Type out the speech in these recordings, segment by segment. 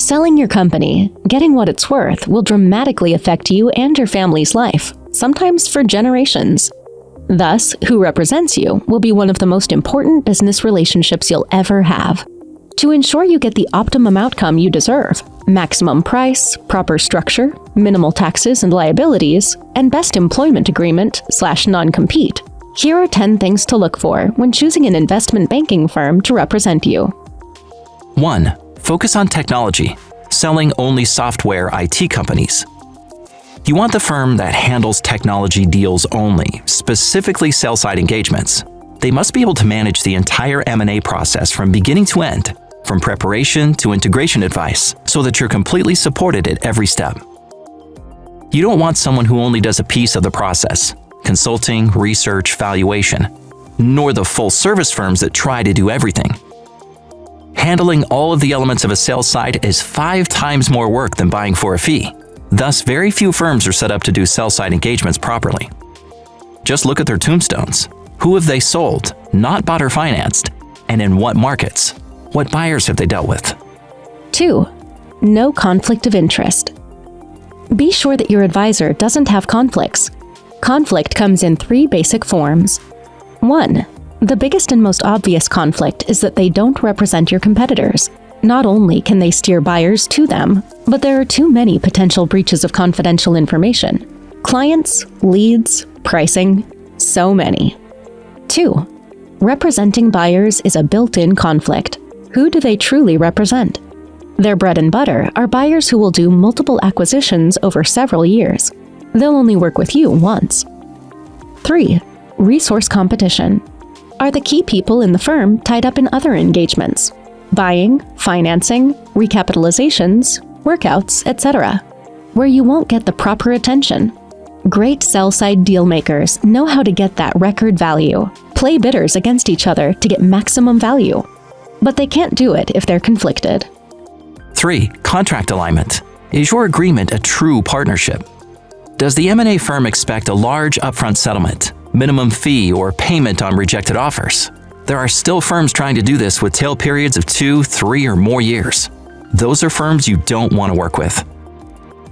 Selling your company, getting what it's worth, will dramatically affect you and your family's life, sometimes for generations. Thus, who represents you will be one of the most important business relationships you'll ever have. To ensure you get the optimum outcome you deserve, maximum price, proper structure, minimal taxes and liabilities, and best employment agreement/non-compete, here are 10 things to look for when choosing an investment banking firm to represent you. 1. Focus on technology, selling only software IT companies. You want the firm that handles technology deals only, specifically sell-side engagements. They must be able to manage the entire M&A process from beginning to end, from preparation to integration advice, so that you're completely supported at every step. You don't want someone who only does a piece of the process, consulting, research, valuation, nor the full-service firms that try to do everything. Handling all of the elements of a sales side is 5 times more work than buying for a fee. Thus, very few firms are set up to do sell-side engagements properly. Just look at their tombstones. Who have they sold, not bought or financed, and in what markets? What buyers have they dealt with? 2. No conflict of interest. Be sure that your advisor doesn't have conflicts. Conflict comes in 3 basic forms. 1. The biggest and most obvious conflict is that they don't represent your competitors. Not only can they steer buyers to them, but there are too many potential breaches of confidential information. Clients, leads, pricing, so many. 2. Representing buyers is a built-in conflict. Who do they truly represent? Their bread and butter are buyers who will do multiple acquisitions over several years. They'll only work with you once. 3. Resource competition. Are the key people in the firm tied up in other engagements? Buying, financing, recapitalizations, workouts, etc., where you won't get the proper attention. Great sell-side deal makers know how to get that record value, play bidders against each other to get maximum value. But they can't do it if they're conflicted. 3. Contract alignment. Is your agreement a true partnership? Does the M&A firm expect a large upfront settlement, minimum fee, or payment on rejected offers? There are still firms trying to do this with tail periods of 2, 3, or more years. Those are firms you don't want to work with.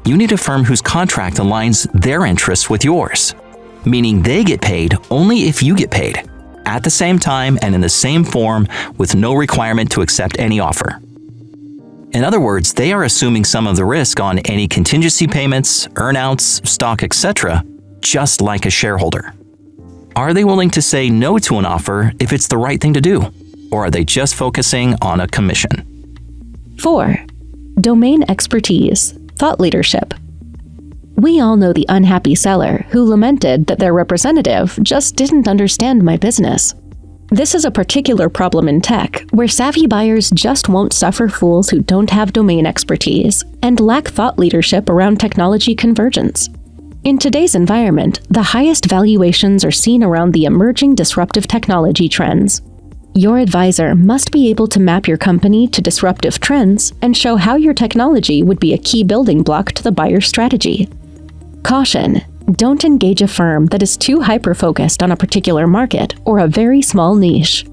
You need a firm whose contract aligns their interests with yours, meaning they get paid only if you get paid, at the same time and in the same form, with no requirement to accept any offer. In other words, they are assuming some of the risk on any contingency payments, earnouts, stock, etc., just like a shareholder. Are they willing to say no to an offer if it's the right thing to do? Or are they just focusing on a commission? 4. Domain expertise, thought leadership. We all know the unhappy seller who lamented that their representative just didn't understand my business. This is a particular problem in tech, where savvy buyers just won't suffer fools who don't have domain expertise and lack thought leadership around technology convergence. In today's environment, the highest valuations are seen around the emerging disruptive technology trends. Your advisor must be able to map your company to disruptive trends and show how your technology would be a key building block to the buyer's strategy. Caution: don't engage a firm that is too hyper-focused on a particular market or a very small niche.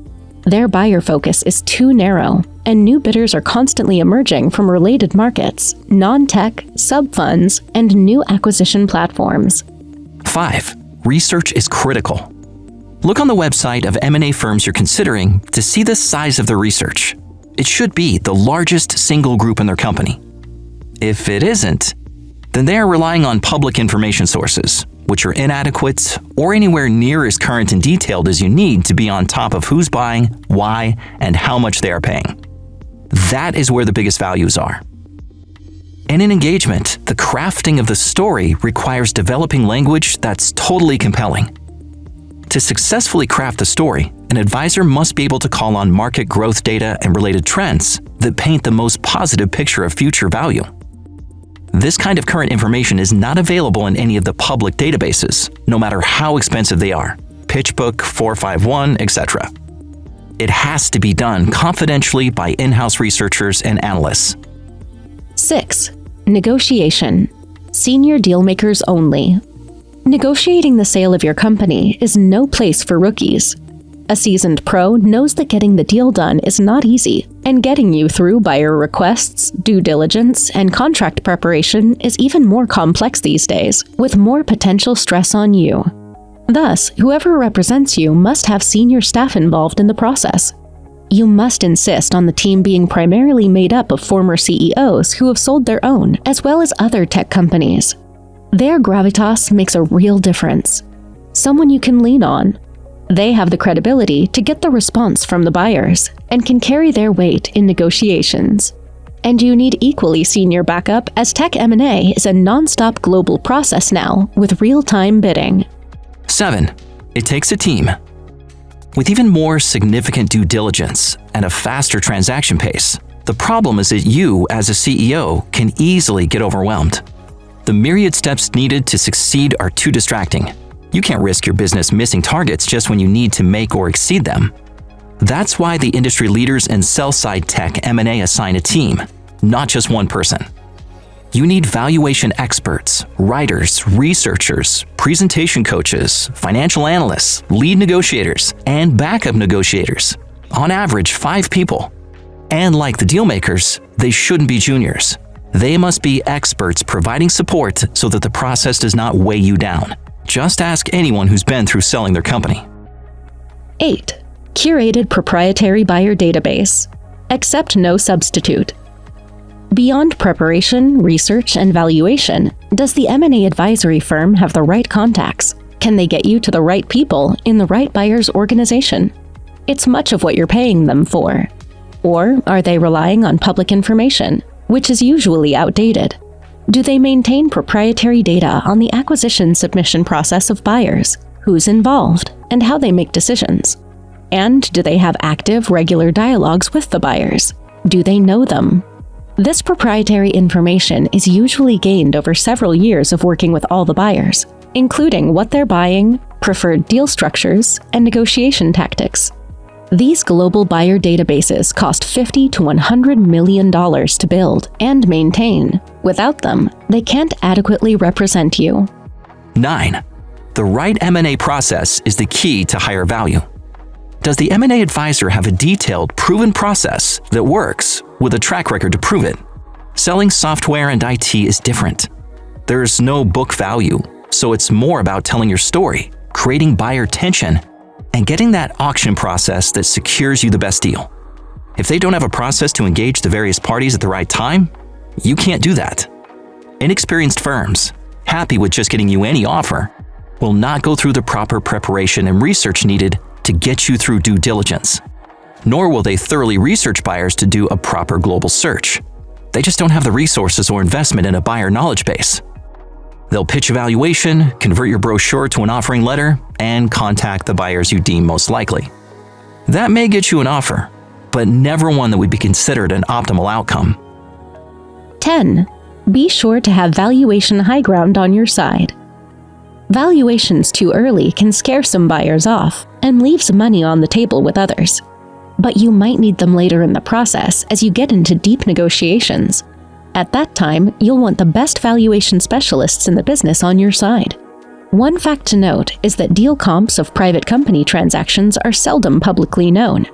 Their buyer focus is too narrow, and new bidders are constantly emerging from related markets, non-tech, sub-funds, and new acquisition platforms. 5. Research is critical. Look on the website of M&A firms you're considering to see the size of their research. It should be the largest single group in their company. If it isn't, then they are relying on public information sources, which are inadequate or anywhere near as current and detailed as you need to be on top of who's buying, why, and how much they are paying. That is where the biggest values are. In an engagement, the crafting of the story requires developing language that's totally compelling. To successfully craft the story, an advisor must be able to call on market growth data and related trends that paint the most positive picture of future value. This kind of current information is not available in any of the public databases, no matter how expensive they are, PitchBook, 451, etc. It has to be done confidentially by in-house researchers and analysts. 6. Negotiation. Senior deal makers only. Negotiating the sale of your company is no place for rookies. A seasoned pro knows that getting the deal done is not easy, And getting you through buyer requests, due diligence, and contract preparation is even more complex these days, with more potential stress on you. Thus, whoever represents you must have senior staff involved in the process. You must insist on the team being primarily made up of former CEOs who have sold their own, as well as other tech companies. Their gravitas makes a real difference. Someone you can lean on. They have the credibility to get the response from the buyers and can carry their weight in negotiations. And you need equally senior backup, as tech M&A is a non-stop global process now with real-time bidding. 7. It takes a team. With even more significant due diligence and a faster transaction pace, the problem is that you, as a CEO, can easily get overwhelmed. The myriad steps needed to succeed are too distracting. You can't risk your business missing targets just when you need to make or exceed them. That's why the industry leaders in sell-side tech M&A assign a team, not just one person. You need valuation experts, writers, researchers, presentation coaches, financial analysts, lead negotiators, and backup negotiators. On average, 5 people. And like the dealmakers, they shouldn't be juniors. They must be experts providing support so that the process does not weigh you down. Just ask anyone who's been through selling their company. 8. Curated proprietary buyer database. Accept no substitute. Beyond preparation, research, and valuation, does the M&A advisory firm have the right contacts? Can they get you to the right people in the right buyer's organization? It's much of what you're paying them for. Or are they relying on public information, which is usually outdated? Do they maintain proprietary data on the acquisition submission process of buyers, who's involved, and how they make decisions? And do they have active, regular dialogues with the buyers? Do they know them? This proprietary information is usually gained over several years of working with all the buyers, including what they're buying, preferred deal structures, and negotiation tactics. These global buyer databases cost $50 to $100 million to build and maintain. Without them, they can't adequately represent you. 9. The right M&A process is the key to higher value. Does the M&A advisor have a detailed, proven process that works with a track record to prove it? Selling software and IT is different. There's no book value, so it's more about telling your story, creating buyer tension, and getting that auction process that secures you the best deal. If they don't have a process to engage the various parties at the right time, you can't do that. Inexperienced firms, happy with just getting you any offer, will not go through the proper preparation and research needed to get you through due diligence. Nor will they thoroughly research buyers to do a proper global search. They just don't have the resources or investment in a buyer knowledge base. They'll pitch a valuation, convert your brochure to an offering letter, and contact the buyers you deem most likely. That may get you an offer, but never one that would be considered an optimal outcome. 10. Be sure to have valuation high ground on your side. Valuations too early can scare some buyers off and leave some money on the table with others. But you might need them later in the process as you get into deep negotiations. At that time, you'll want the best valuation specialists in the business on your side. One fact to note is that deal comps of private company transactions are seldom publicly known.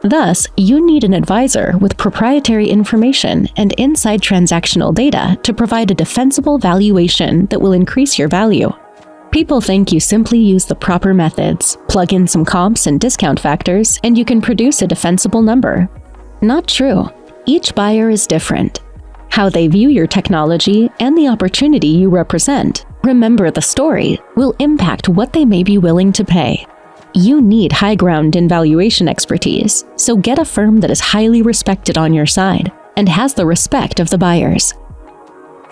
Thus, you need an advisor with proprietary information and inside transactional data to provide a defensible valuation that will increase your value. People think you simply use the proper methods, plug in some comps and discount factors, and you can produce a defensible number. Not true. Each buyer is different. How they view your technology and the opportunity you represent, remember the story, will impact what they may be willing to pay. You need high ground in valuation expertise, so get a firm that is highly respected on your side and has the respect of the buyers.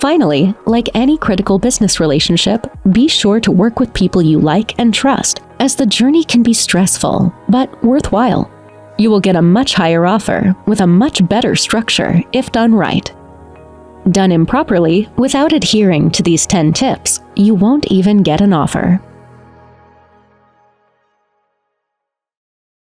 Finally, like any critical business relationship, be sure to work with people you like and trust, as the journey can be stressful, but worthwhile. You will get a much higher offer with a much better structure if done right. Done improperly, without adhering to these 10 tips, you won't even get an offer.